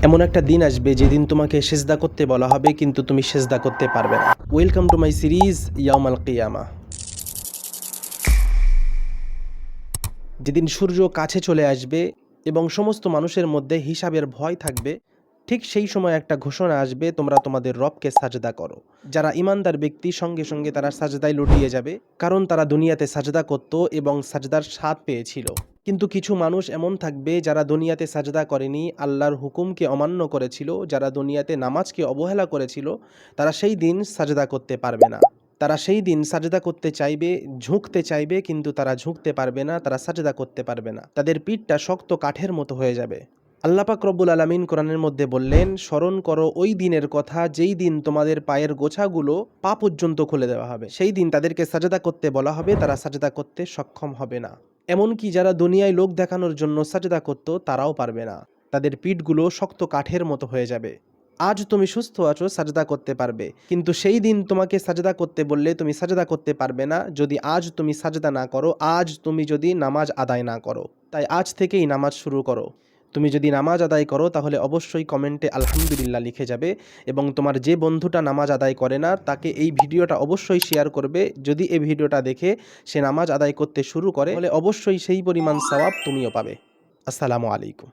এমন একটা দিন আসবে যেদিন তোমাকে সেজদা করতে বলা হবে কিন্তু তুমি সেজদা করতে পারবে না। ওয়েলকাম টু মাই সিরিজ ইয়াউমাল কিয়ামা। যেদিন সূর্য কাছে চলে আসবে এবং সমস্ত মানুষের মধ্যে হিসাবের ভয় থাকবে, ঠিক সেই সময় একটা ঘোষণা আসবে, তোমরা তোমাদের রবকে সাজদা করো। যারা ইমানদার ব্যক্তি সঙ্গে সঙ্গে তারা সাজদায় লুটিয়ে যাবে, কারণ তারা দুনিয়াতে সাজদা করত এবং সাজদার স্বাদ পেয়েছিল। কিন্তু কিছু মানুষ এমন থাকবে যারা দুনিয়াতে সাজদা করেনি, আল্লাহর হুকুমকে অমান্য করেছিল, যারা দুনিয়াতে নামাজকে অবহেলা করেছিল, তারা সেই দিন সাজদা করতে পারবে না। তারা সেই দিন সাজদা করতে চাইবে, ঝুঁকতে চাইবে, কিন্তু তারা ঝুঁকতে পারবে না, তারা সাজদা করতে পারবে না। তাদের পিঠটা শক্ত কাঠের মতো হয়ে যাবে। আল্লাহ পাক রব্বুল আলামিন কোরআনের মধ্যে বললেন, স্মরণ করো ওই দিনের কথা যেই দিন তোমাদের পায়ের গোছাগুলো পা পর্যন্ত খুলে দেওয়া হবে। সেই দিন তাদেরকে সাজদা করতে বলা হবে, তারা সাজদা করতে সক্ষম হবে না। এমনকি যারা দুনিয়ায় লোক দেখানোর জন্য সাজদা করত তারাও পারবে না। তাদের পিঠগুলো শক্ত কাঠের মতো হয়ে যাবে। আজ তুমি সুস্থ আছো, সাজদা করতে পারবে, কিন্তু সেই দিন তোমাকে সাজদা করতে বললে তুমি সাজদা করতে পারবে না যদি আজ তুমি সাজদা না করো, আজ তুমি যদি নামাজ আদায় না করো। তাই আজ থেকেই নামাজ শুরু করো। তুমি যদি নামাজ আদায় করো তাহলে অবশ্যই কমেন্টে আলহামদুলিল্লাহ লিখে যাবে, এবং তোমার যে বন্ধুটা নামাজ আদায় করে না তাকে এই ভিডিওটা অবশ্যই শেয়ার করবে। যদি এই ভিডিওটা দেখে সে নামাজ আদায় করতে শুরু করে তাহলে অবশ্যই সেই পরিমাণ সওয়াব তুমিও পাবে। আসসালামু আলাইকুম।